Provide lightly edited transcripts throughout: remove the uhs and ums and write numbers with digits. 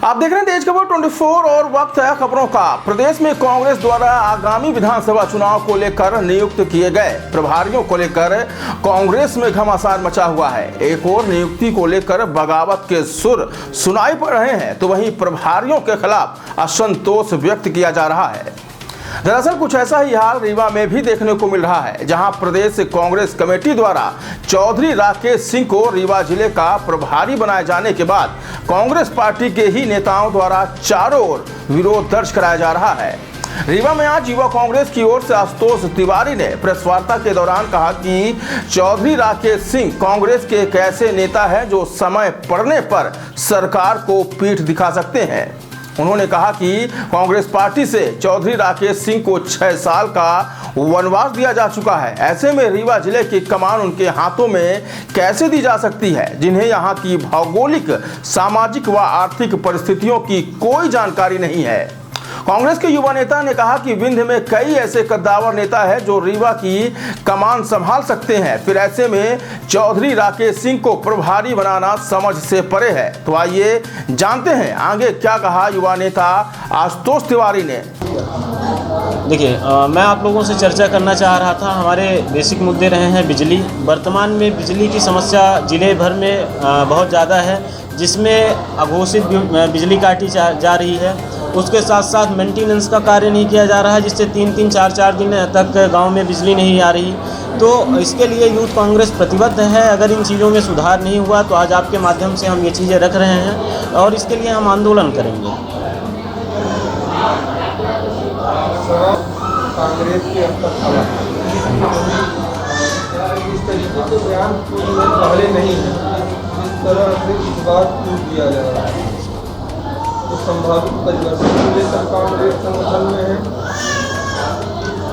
आप देख रहे हैं तेज खबर 24 और वक्त है खबरों का। प्रदेश में कांग्रेस द्वारा आगामी विधानसभा चुनाव को लेकर नियुक्त किए गए प्रभारियों को लेकर कांग्रेस में घमासान मचा हुआ है। एक और नियुक्ति को लेकर बगावत के सुर सुनाई पड़ रहे हैं, तो वहीं प्रभारियों के खिलाफ असंतोष व्यक्त किया जा रहा है। दरअसल कुछ ऐसा ही हाल रीवा में भी देखने को मिल रहा है, जहां प्रदेश कांग्रेस कमेटी द्वारा चौधरी राकेश सिंह को रीवा जिले का प्रभारी बनाए जाने के बाद कांग्रेस पार्टी के ही नेताओं द्वारा चारों ओर विरोध दर्ज कराया जा रहा है। रीवा में आज युवा कांग्रेस की ओर से आशुतोष तिवारी ने प्रेस वार्ता के दौरान कहा कि चौधरी राकेश सिंह कांग्रेस के एक ऐसे नेता है जो समय पड़ने पर सरकार को पीठ दिखा सकते हैं। उन्होंने कहा कि कांग्रेस पार्टी से चौधरी राकेश सिंह को 6 साल का वनवास दिया जा चुका है। ऐसे में रीवा जिले की कमान उनके हाथों में कैसे दी जा सकती है, जिन्हें यहाँ की भौगोलिक, सामाजिक व आर्थिक परिस्थितियों की कोई जानकारी नहीं है। कांग्रेस के युवा नेता ने कहा कि विंध्य में कई ऐसे कद्दावर नेता है जो रीवा की कमान संभाल सकते हैं, फिर ऐसे में चौधरी राकेश सिंह को प्रभारी बनाना समझ से परे है। तो आइए जानते हैं आगे क्या कहा युवा नेता आशुतोष तिवारी ने। देखिए, मैं आप लोगों से चर्चा करना चाह रहा था। हमारे बेसिक मुद्दे रहे हैं बिजली। वर्तमान में बिजली की समस्या जिले भर में बहुत ज़्यादा है, जिसमें अघोषित बिजली काटी जा रही है। उसके साथ साथ मेंटेनेंस का कार्य नहीं किया जा रहा है, जिससे 3-3, 4-4 दिन तक गांव में बिजली नहीं आ रही। तो इसके लिए यूथ कांग्रेस प्रतिबद्ध है। अगर इन चीज़ों में सुधार नहीं हुआ तो आज आपके माध्यम से हम ये चीज़ें रख रहे हैं और इसके लिए हम आंदोलन करेंगे। कांग्रेस के अब तक इस तरीके के बयान पहले नहीं है, इस तरह से इस बात को किया जा रहा है तो संभावित परिवर्तन को लेकर कांग्रेस संगठन में है।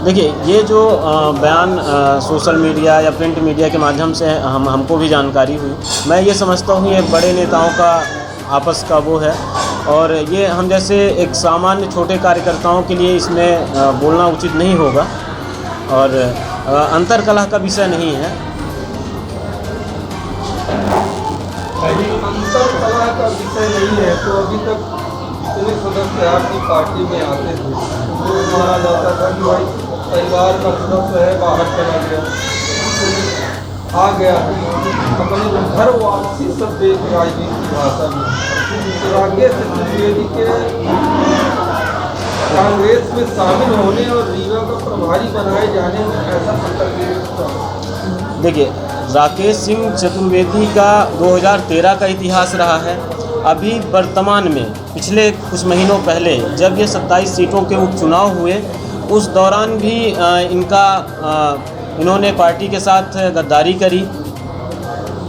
देखिए, ये जो बयान सोशल मीडिया या प्रिंट मीडिया के माध्यम से हमको भी जानकारी हुई, मैं ये समझता हूँ ये बड़े नेताओं का आपस का वो है और ये हम जैसे एक सामान्य छोटे कार्यकर्ताओं के लिए इसमें बोलना उचित नहीं होगा और अंतरकलह का विषय नहीं है। अंतरकलह का विषय नहीं है तो अभी तक जितने सदस्य आपकी पार्टी में आते थे तो माना जाता था कि भाई परिवार का सदस्य है, बाहर चला गया, आ गया अपने घर वापसी सब एक राजनीति की भाषा में। राकेश चतुर्वेदी के कांग्रेस में शामिल होने और रीवा का प्रभारी बनाए जाने में ऐसा संकल्प। देखिए, राकेश सिंह चतुर्वेदी का 2013 का इतिहास रहा है। अभी वर्तमान में पिछले कुछ महीनों पहले जब ये 27 सीटों के उपचुनाव हुए, उस दौरान भी इन्होंने पार्टी के साथ गद्दारी करी,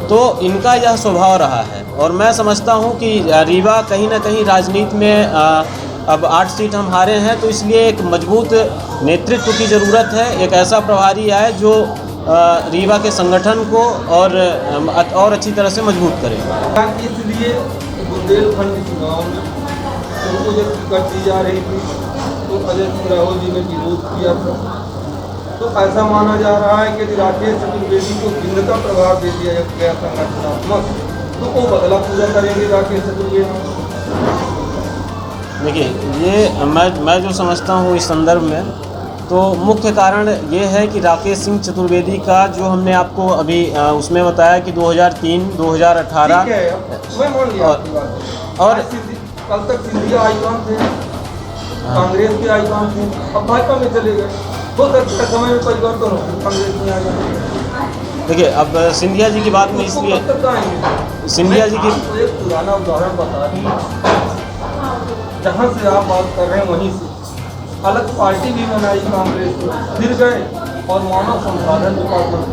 तो इनका यह स्वभाव रहा है। और मैं समझता हूं कि रीवा कहीं ना कहीं राजनीति में अब 8 सीट हम हारे हैं, तो इसलिए एक मजबूत नेतृत्व की ज़रूरत है। एक ऐसा प्रभारी आए जो रीवा के संगठन को और अच्छी तरह से मजबूत करे। इसलिए बुंदेलखंड चुनाव में उनको जब टिकट दी जा रही थी तो अजय सिंह राहुल जी ने विरोध किया था। तो ऐसा माना जा रहा है कि राकेश चतुर्वेदी को भिन्न का प्रभाव दे दिया गया संगठनात्मक, तो वो बदला पूरा करेंगे राकेश चतुर्वेदी। देखिए, ये मैं जो समझता हूँ इस संदर्भ में, तो मुख्य कारण ये है कि राकेश सिंह चतुर्वेदी का जो हमने आपको अभी उसमें बताया कि 2003, 2018 और कल तक सिंधिया आईकॉन थे, कांग्रेस के आईकॉन थे, अब भाजपा में चले गए। हो सकता है समय में परिवर्तन हो, कांग्रेस में आ जाए। देखिए, अब सिंधिया जी की बात में इसलिए सिंधिया जी की एक पुराना उदाहरण बता दी, जहाँ से आप बात कर रहे हैं वहीं से अलग पार्टी भी बनाई कांग्रेस को, फिर गए और मानव संसाधन डिपार्टमेंट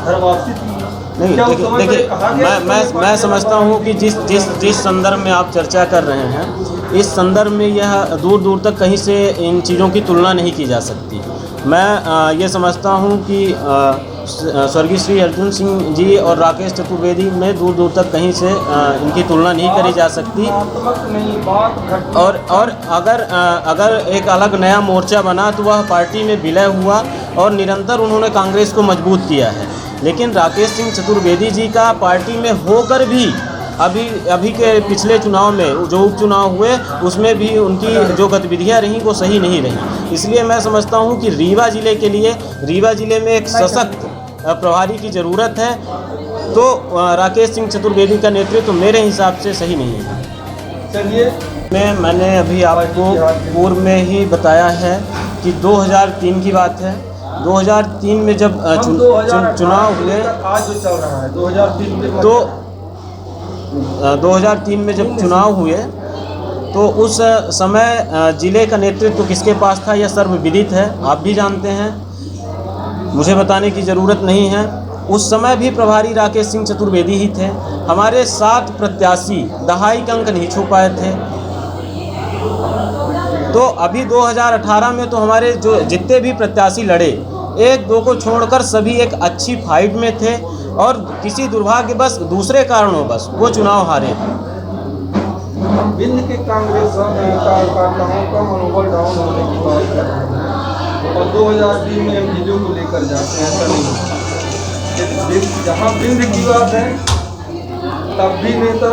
घर वापसी थी। नहीं, देखिए, मैं समझता हूँ कि जिस संदर्भ में आप चर्चा कर रहे हैं, इस संदर्भ में यह दूर दूर तक कहीं से इन चीज़ों की तुलना नहीं की जा सकती। मैं ये समझता हूँ कि स्वर्गीय श्री अर्जुन सिंह जी और राकेश चतुर्वेदी में दूर दूर तक कहीं से इनकी तुलना नहीं करी जा सकती। और अगर एक अलग नया मोर्चा बना तो वह पार्टी में विलय हुआ और निरंतर उन्होंने कांग्रेस को मजबूत किया है। लेकिन राकेश सिंह चतुर्वेदी जी का पार्टी में होकर भी अभी के पिछले चुनाव में जो उपचुनाव हुए उसमें भी उनकी जो गतिविधियां रहीं वो सही नहीं रहीं। इसलिए मैं समझता हूं कि रीवा ज़िले में एक सशक्त प्रभारी की ज़रूरत है। तो राकेश सिंह चतुर्वेदी का नेतृत्व मेरे हिसाब से सही नहीं है। चलिए, मैंने अभी आपको पूर्व में ही बताया है कि 2003 की बात है। 2003 में जब चुनाव हुए, आज जो चल रहा है 2003 में, तो 2003 में जब चुनाव हुए तो उस समय ज़िले का नेतृत्व किसके पास था यह सर्वविदित है, आप भी जानते हैं, मुझे बताने की ज़रूरत नहीं है। उस समय भी प्रभारी राकेश सिंह चतुर्वेदी ही थे। हमारे 7 प्रत्याशी दहाई का अंक नहीं छू पाए थे। तो अभी 2018 में तो हमारे जो जितने भी प्रत्याशी लड़े, 1-2 को छोड़कर सभी एक अच्छी फाइट में थे और किसी दुर्भाग्यवश दूसरे कारणों बस वो चुनाव हारे। बिंद के कांग्रेस कार्यकर्ताओं का मनोबल डाउन होने की बात कर रहे हैं और 2003 में एमडीओ को लेकर जाते हैं। ऐसा नहीं, जहाँ बिंद की बात है तब भी नेता